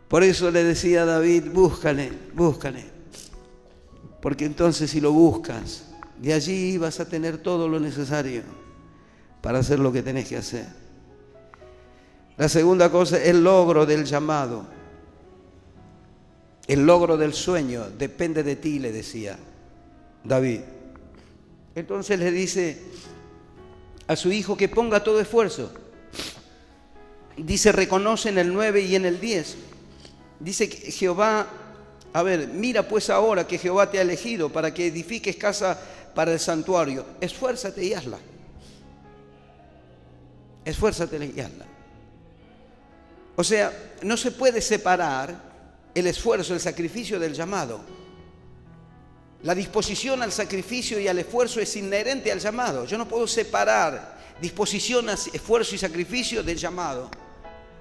Por eso le decía a David, búscale, búscale. Porque entonces si lo buscas, de allí vas a tener todo lo necesario para hacer lo que tenés que hacer. La segunda cosa, el logro del llamado. El logro del sueño depende de ti, le decía David. Entonces le dice a su hijo que ponga todo esfuerzo. Dice, reconoce en el 9 y en el 10. Dice que Jehová, mira pues ahora que Jehová te ha elegido para que edifiques casa para el santuario. Esfuérzate y hazla. Esfuérzate y hazla. O sea, no se puede separar el esfuerzo, el sacrificio del llamado. La disposición al sacrificio y al esfuerzo es inherente al llamado. Yo no puedo separar disposición, esfuerzo y sacrificio del llamado,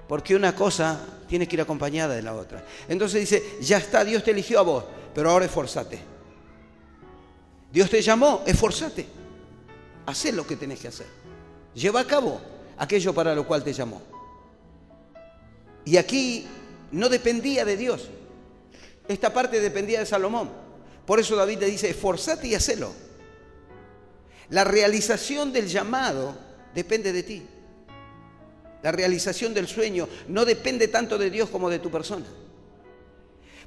porque una cosa tiene que ir acompañada de la otra. Entonces dice, ya está, Dios te eligió a vos, pero ahora esforzate. Dios te llamó, esforzate. Hacé lo que tenés que hacer. Lleva a cabo aquello para lo cual te llamó. Y aquí no dependía de Dios. Esta parte dependía de Salomón. Por eso David le dice, esforzate y hacelo. La realización del llamado depende de ti. La realización del sueño no depende tanto de Dios como de tu persona.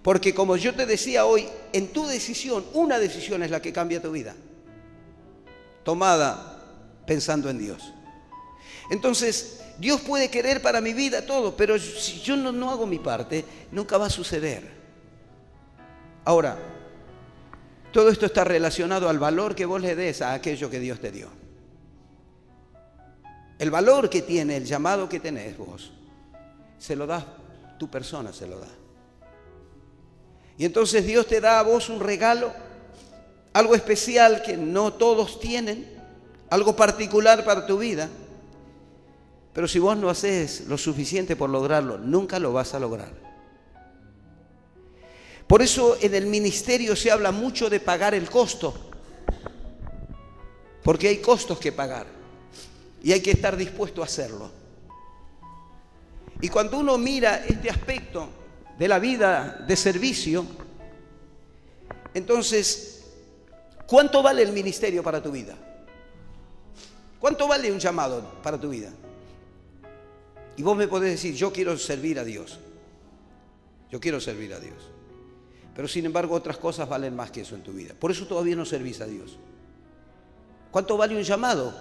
Porque como yo te decía hoy, en tu decisión, una decisión es la que cambia tu vida. Tomada pensando en Dios. Entonces, Dios puede querer para mi vida todo, pero si yo no hago mi parte, nunca va a suceder. Ahora, todo esto está relacionado al valor que vos le des a aquello que Dios te dio. El valor que tiene el llamado que tenés vos, se lo da tu persona, se lo da. Y entonces Dios te da a vos un regalo, algo especial que no todos tienen, algo particular para tu vida. Pero si vos no haces lo suficiente por lograrlo, nunca lo vas a lograr. Por eso en el ministerio se habla mucho de pagar el costo, porque hay costos que pagar y hay que estar dispuesto a hacerlo. Y cuando uno mira este aspecto de la vida de servicio, entonces, ¿cuánto vale el ministerio para tu vida? ¿Cuánto vale un llamado para tu vida? Y vos me podés decir, yo quiero servir a Dios. Yo quiero servir a Dios. Pero sin embargo otras cosas valen más que eso en tu vida. Por eso todavía no servís a Dios. ¿Cuánto vale un llamado?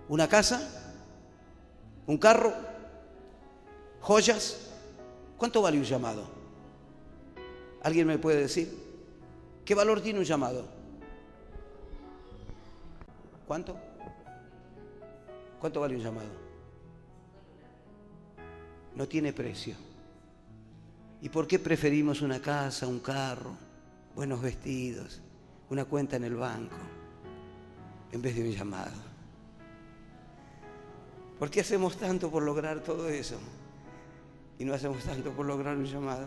¿Una casa? ¿Un carro? ¿Joyas? ¿Cuánto vale un llamado? ¿Alguien me puede decir? ¿Qué valor tiene un llamado? ¿Cuánto? ¿Cuánto vale un llamado? No tiene precio. ¿Y por qué preferimos una casa, un carro, buenos vestidos, una cuenta en el banco, en vez de un llamado? ¿Por qué hacemos tanto por lograr todo eso y no hacemos tanto por lograr un llamado?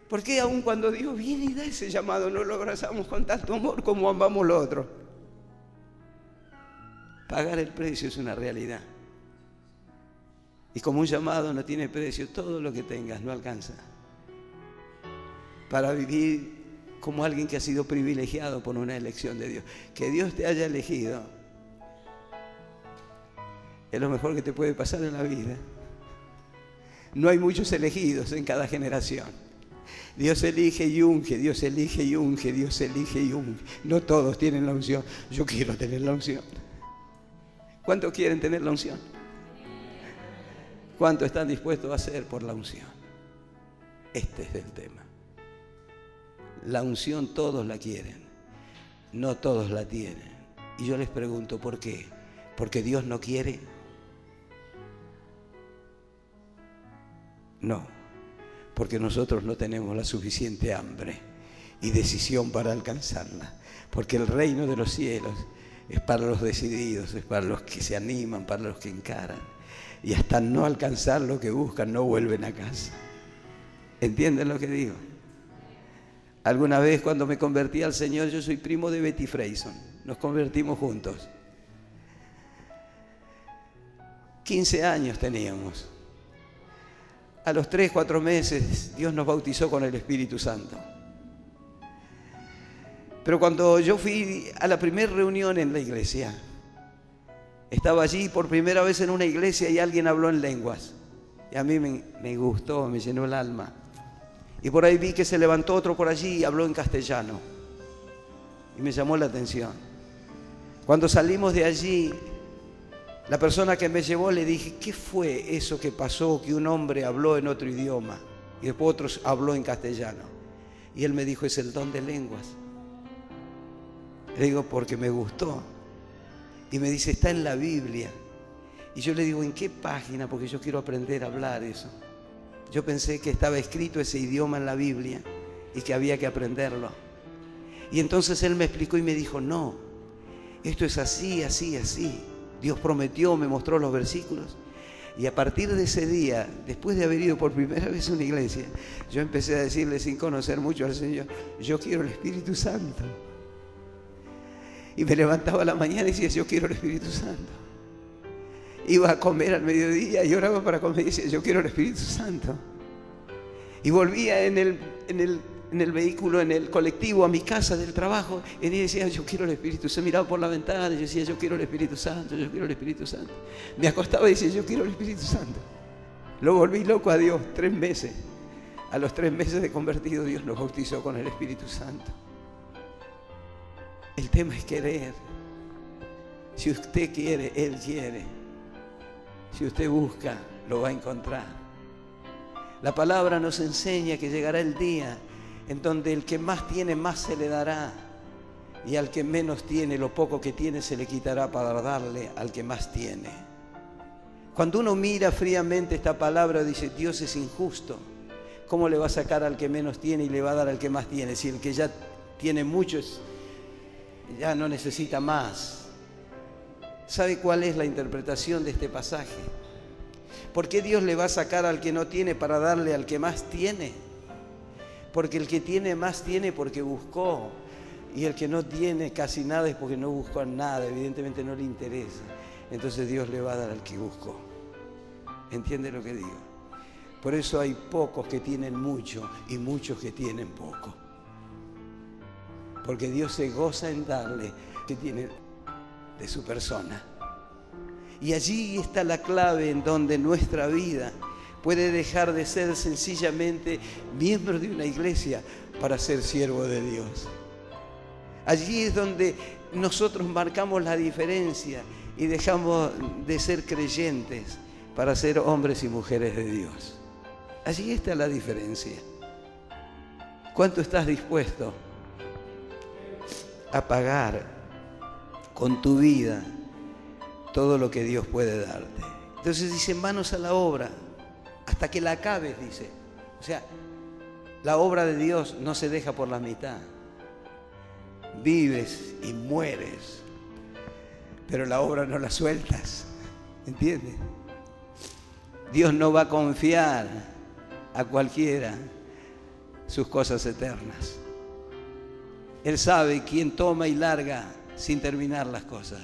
¿Por qué aun cuando Dios viene y da ese llamado no lo abrazamos con tanto amor como amamos lo otro? Pagar el precio es una realidad. Y como un llamado no tiene precio, todo lo que tengas no alcanza para vivir como alguien que ha sido privilegiado por una elección de Dios. Que Dios te haya elegido es lo mejor que te puede pasar en la vida. No hay muchos elegidos en cada generación. Dios elige y unge, Dios elige y unge, Dios elige y unge. No todos tienen la unción. Yo quiero tener la unción. ¿Cuántos quieren tener la unción? ¿Cuántos están dispuestos a hacer por la unción? Este es el tema. La unción todos la quieren, no todos la tienen. Y yo les pregunto, ¿por qué? ¿Porque Dios no quiere? No, porque nosotros no tenemos la suficiente hambre y decisión para alcanzarla. Porque el reino de los cielos es para los decididos, es para los que se animan, para los que encaran. Y hasta no alcanzar lo que buscan, no vuelven a casa. ¿Entienden lo que digo? Alguna vez cuando me convertí al Señor, yo soy primo de Betty Freyson, nos convertimos juntos. 15 años teníamos. A los 3, 4 meses Dios nos bautizó con el Espíritu Santo. Pero cuando yo fui a la primera reunión en la iglesia, estaba allí por primera vez en una iglesia y alguien habló en lenguas. Y a mí me gustó, me llenó el alma. Y por ahí vi que se levantó otro por allí y habló en castellano. Y me llamó la atención. Cuando salimos de allí, la persona que me llevó le dije, ¿qué fue eso que pasó? Que un hombre habló en otro idioma y después otro habló en castellano. Y él me dijo, es el don de lenguas. Le digo, porque me gustó. Y me dice, está en la Biblia. Y yo le digo, ¿en qué página? Porque yo quiero aprender a hablar eso. Yo pensé que estaba escrito ese idioma en la Biblia y que había que aprenderlo. Y entonces él me explicó y me dijo, no, esto es así, así, así. Dios prometió, me mostró los versículos. Y a partir de ese día, después de haber ido por primera vez a una iglesia, yo empecé a decirle sin conocer mucho al Señor, yo quiero el Espíritu Santo. Y me levantaba a la mañana y decía, yo quiero el Espíritu Santo. Iba a comer al mediodía y oraba para comer y decía, yo quiero el Espíritu Santo. Y volvía en el vehículo, en el colectivo, a mi casa del trabajo, y decía, yo quiero el Espíritu Santo. Miraba por la ventana y yo decía, yo quiero el Espíritu Santo, yo quiero el Espíritu Santo. Me acostaba y decía, yo quiero el Espíritu Santo. Lo volví loco a Dios, 3 meses. A los 3 meses de convertido, Dios nos bautizó con el Espíritu Santo. El tema es querer. Si usted quiere, Él quiere. Si usted busca, lo va a encontrar. La palabra nos enseña que llegará el día en donde el que más tiene, más se le dará. Y al que menos tiene, lo poco que tiene se le quitará para darle al que más tiene. Cuando uno mira fríamente esta palabra, dice, Dios es injusto. ¿Cómo le va a sacar al que menos tiene y le va a dar al que más tiene? Si el que ya tiene muchos, ya no necesita más. ¿Sabe cuál es la interpretación de este pasaje? ¿Por qué Dios le va a sacar al que no tiene para darle al que más tiene? Porque el que tiene más tiene porque buscó, y el que no tiene casi nada es porque no buscó nada, evidentemente no le interesa. Entonces Dios le va a dar al que buscó. ¿Entiende lo que digo? Por eso hay pocos que tienen mucho y muchos que tienen poco. Porque Dios se goza en darle que tiene de su persona. Y allí está la clave en donde nuestra vida puede dejar de ser sencillamente miembro de una iglesia para ser siervo de Dios. Allí es donde nosotros marcamos la diferencia y dejamos de ser creyentes para ser hombres y mujeres de Dios. Allí está la diferencia. ¿Cuánto estás dispuesto a pagar con tu vida todo lo que Dios puede darte? Entonces dice, manos a la obra, hasta que la acabes, dice. O sea, la obra de Dios no se deja por la mitad. Vives y mueres, pero la obra no la sueltas. ¿Entiendes? Dios no va a confiar a cualquiera sus cosas eternas. Él sabe quién toma y larga sin terminar las cosas,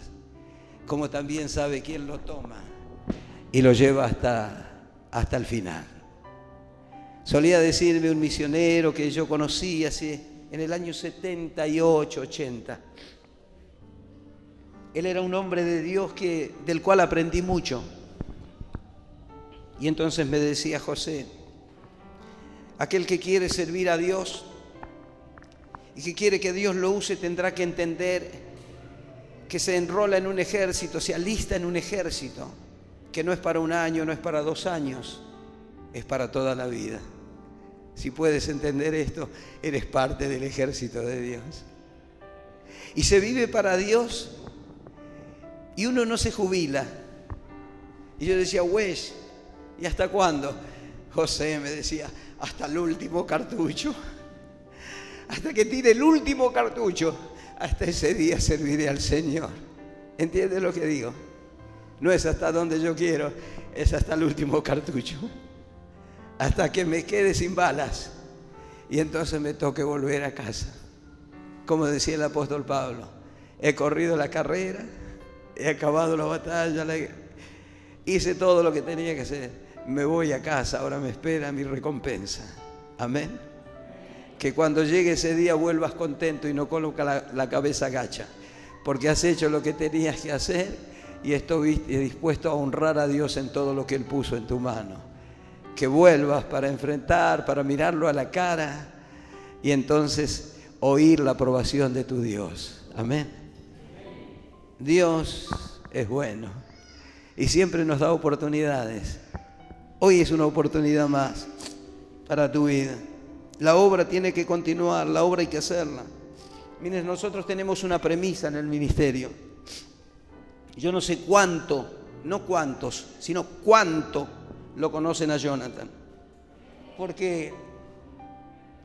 como también sabe quién lo toma y lo lleva hasta el final. Solía decirme un misionero que yo conocí en el año 78, 80. Él era un hombre de Dios del cual aprendí mucho. Y entonces me decía, José, Aquel que quiere servir a Dios y que quiere que Dios lo use tendrá que entender que se enrola en un ejército, se alista en un ejército, que no es para un año, no es para 2 años, es para toda la vida. Si puedes entender esto, eres parte del ejército de Dios. Y se vive para Dios y uno no se jubila. Y yo decía, güey, ¿y hasta cuándo? José me decía, hasta el último cartucho. Hasta que tire el último cartucho, hasta ese día serviré al Señor. ¿Entiendes lo que digo? No es hasta donde yo quiero, es hasta el último cartucho. Hasta que me quede sin balas y entonces me toque volver a casa. Como decía el apóstol Pablo, he corrido la carrera, he acabado la batalla, hice todo lo que tenía que hacer. Me voy a casa, ahora me espera mi recompensa. Amén. Que cuando llegue ese día vuelvas contento y no coloca la cabeza gacha, porque has hecho lo que tenías que hacer y estoy dispuesto a honrar a Dios en todo lo que Él puso en tu mano. Que vuelvas para enfrentar, para mirarlo a la cara y entonces oír la aprobación de tu Dios. Amén. Dios es bueno y siempre nos da oportunidades. Hoy es una oportunidad más para tu vida. La obra tiene que continuar, la obra hay que hacerla. Miren, nosotros tenemos una premisa en el ministerio. Yo no sé cuánto, no cuántos, sino cuánto lo conocen a Jonathan. Porque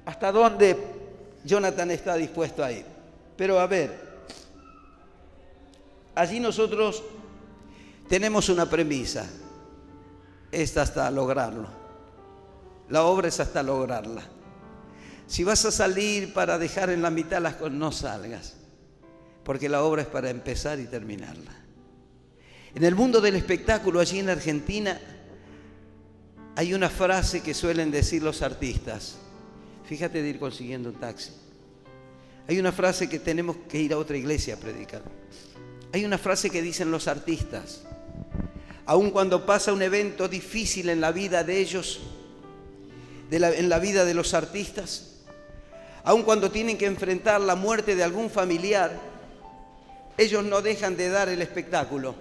hasta dónde Jonathan está dispuesto a ir. Pero a ver, allí nosotros tenemos una premisa. Es hasta lograrlo. La obra es hasta lograrla. Si vas a salir para dejar en la mitad las cosas, no salgas. Porque la obra es para empezar y terminarla. En el mundo del espectáculo, allí en Argentina, hay una frase que suelen decir los artistas. Fíjate de ir consiguiendo un taxi. Hay una frase que tenemos que ir a otra iglesia a predicar. Hay una frase que dicen los artistas. Aun cuando pasa un evento difícil en la vida de ellos, en la vida de los artistas, aun cuando tienen que enfrentar la muerte de algún familiar, ellos no dejan de dar el espectáculo.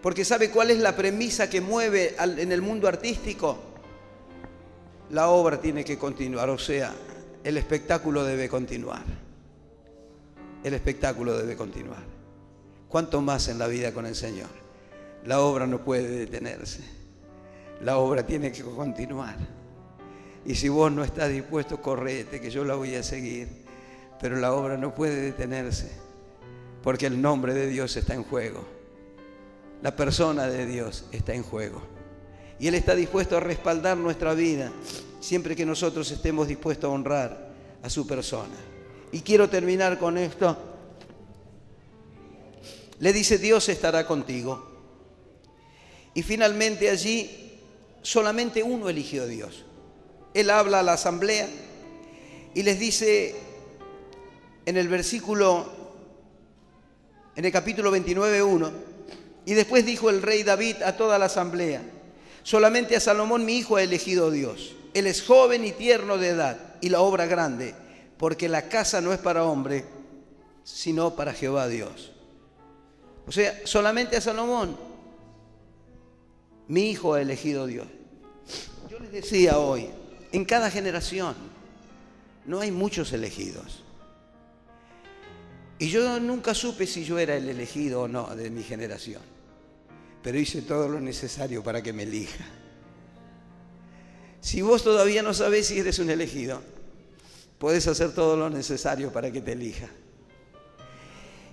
Porque ¿sabe cuál es la premisa que mueve en el mundo artístico? La obra tiene que continuar, o sea, el espectáculo debe continuar. El espectáculo debe continuar. ¿Cuánto más en la vida con el Señor? La obra no puede detenerse. La obra tiene que continuar. Y si vos no estás dispuesto, correte, que yo la voy a seguir. Pero la obra no puede detenerse, porque el nombre de Dios está en juego. La persona de Dios está en juego. Y Él está dispuesto a respaldar nuestra vida siempre que nosotros estemos dispuestos a honrar a su persona. Y quiero terminar con esto. Le dice, Dios estará contigo. Y finalmente allí solamente uno eligió a Dios. Él habla a la asamblea y les dice en el capítulo 29:1, y después dijo el rey David a toda la asamblea, solamente a Salomón mi hijo ha elegido Dios. Él es joven y tierno de edad y la obra grande, porque la casa no es para hombre, sino para Jehová Dios. O sea, solamente a Salomón mi hijo ha elegido Dios. Yo les decía hoy, en cada generación no hay muchos elegidos. Y yo nunca supe si yo era el elegido o no de mi generación. Pero hice todo lo necesario para que me elija. Si vos todavía no sabés si eres un elegido, podés hacer todo lo necesario para que te elija.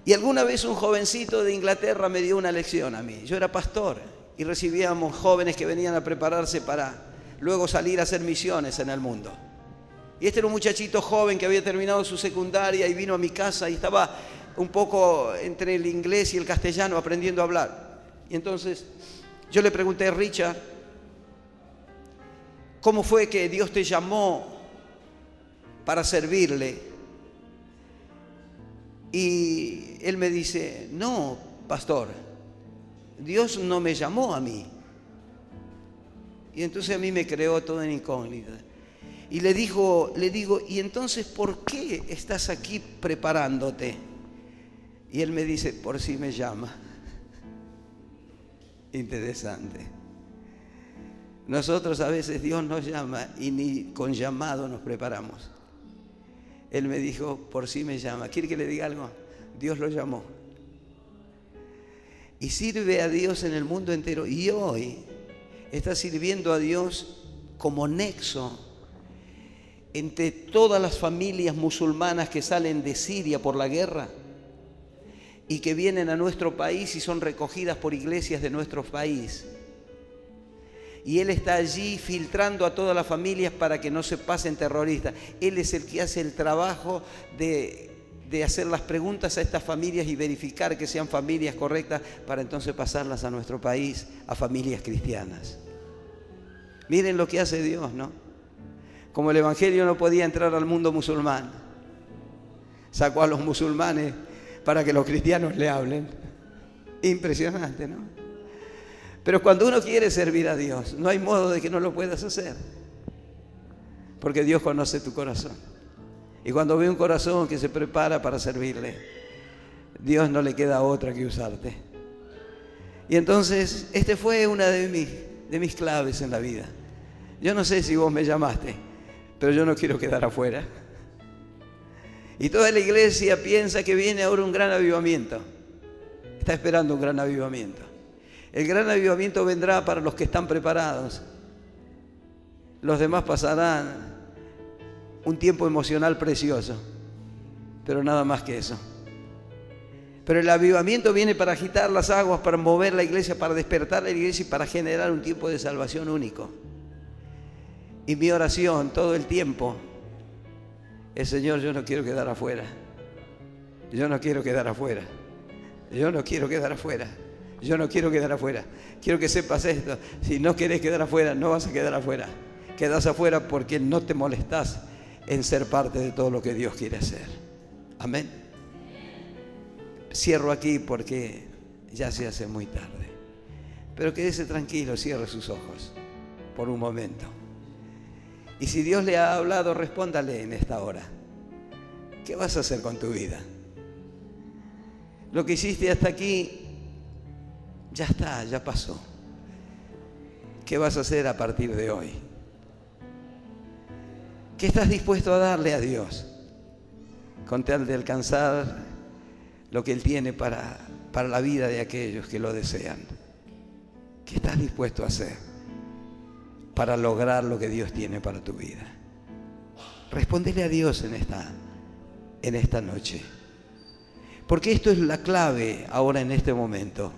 Y alguna vez un jovencito de Inglaterra me dio una lección a mí. Yo era pastor y recibíamos jóvenes que venían a prepararse para luego salir a hacer misiones en el mundo. Y este era un muchachito joven que había terminado su secundaria y vino a mi casa y estaba un poco entre el inglés y el castellano aprendiendo a hablar. Y entonces yo le pregunté, Richard, ¿cómo fue que Dios te llamó para servirle? Y él me dice, no, pastor, Dios no me llamó a mí. Y entonces a mí me creó todo en incógnita. Y le digo, ¿y entonces por qué estás aquí preparándote? Y él me dice, por si me llama. Interesante. Nosotros a veces Dios nos llama y ni con llamado nos preparamos. Él me dijo, por si me llama. ¿Quiere que le diga algo? Dios lo llamó. Y sirve a Dios en el mundo entero. Y hoy está sirviendo a Dios como nexo entre todas las familias musulmanas que salen de Siria por la guerra y que vienen a nuestro país y son recogidas por iglesias de nuestro país. Y Él está allí filtrando a todas las familias para que no se pasen terroristas. Él es el que hace el trabajo de hacer las preguntas a estas familias y verificar que sean familias correctas para entonces pasarlas a nuestro país, a familias cristianas. Miren lo que hace Dios, ¿no? Como el Evangelio no podía entrar al mundo musulmán, sacó a los musulmanes para que los cristianos le hablen. Impresionante, ¿no? Pero cuando uno quiere servir a Dios, no hay modo de que no lo puedas hacer, porque Dios conoce tu corazón. Y cuando ve un corazón que se prepara para servirle, Dios no le queda otra que usarte. Y entonces, este fue una de mis claves en la vida. Yo no sé si vos me llamaste, pero yo no quiero quedar afuera. Y toda la iglesia piensa que viene ahora un gran avivamiento. Está esperando un gran avivamiento. El gran avivamiento vendrá para los que están preparados. Los demás pasarán un tiempo emocional precioso, pero nada más que eso. Pero el avivamiento viene para agitar las aguas, para mover la iglesia, para despertar la iglesia y para generar un tiempo de salvación único. Y mi oración todo el tiempo es: Señor, yo no quiero quedar afuera. Yo no quiero quedar afuera. Yo no quiero quedar afuera. Yo no quiero quedar afuera. Quiero que sepas esto: si no querés quedar afuera, no vas a quedar afuera. Quedás afuera porque no te molestás en ser parte de todo lo que Dios quiere hacer. Amén. Cierro aquí porque ya se hace muy tarde. Pero quédese tranquilo, cierre sus ojos por un momento. Y si Dios le ha hablado, respóndale en esta hora. ¿Qué vas a hacer con tu vida? Lo que hiciste hasta aquí ya está, ya pasó. ¿Qué vas a hacer a partir de hoy? ¿Qué estás dispuesto a darle a Dios con tal de alcanzar lo que Él tiene para la vida de aquellos que lo desean? ¿Qué estás dispuesto a hacer para lograr lo que Dios tiene para tu vida? Respóndele a Dios en esta noche. Porque esto es la clave ahora en este momento.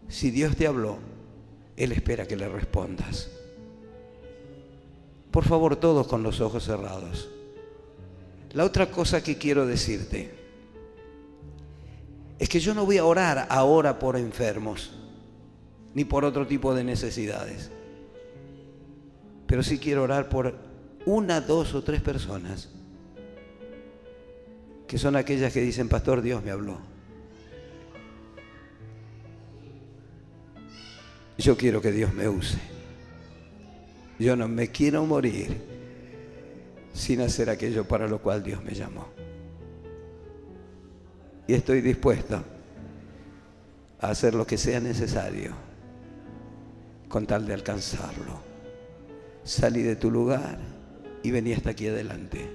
Si Dios te habló, Él espera que le respondas. Por favor, todos con los ojos cerrados. La otra cosa que quiero decirte es que yo no voy a orar ahora por enfermos, ni por otro tipo de necesidades. Pero sí quiero orar por 1, 2 o 3 personas que son aquellas que dicen: Pastor, Dios me habló. Yo quiero que Dios me use. Yo no me quiero morir sin hacer aquello para lo cual Dios me llamó. Y estoy dispuesto a hacer lo que sea necesario con tal de alcanzarlo. Salí de tu lugar y vení hasta aquí adelante.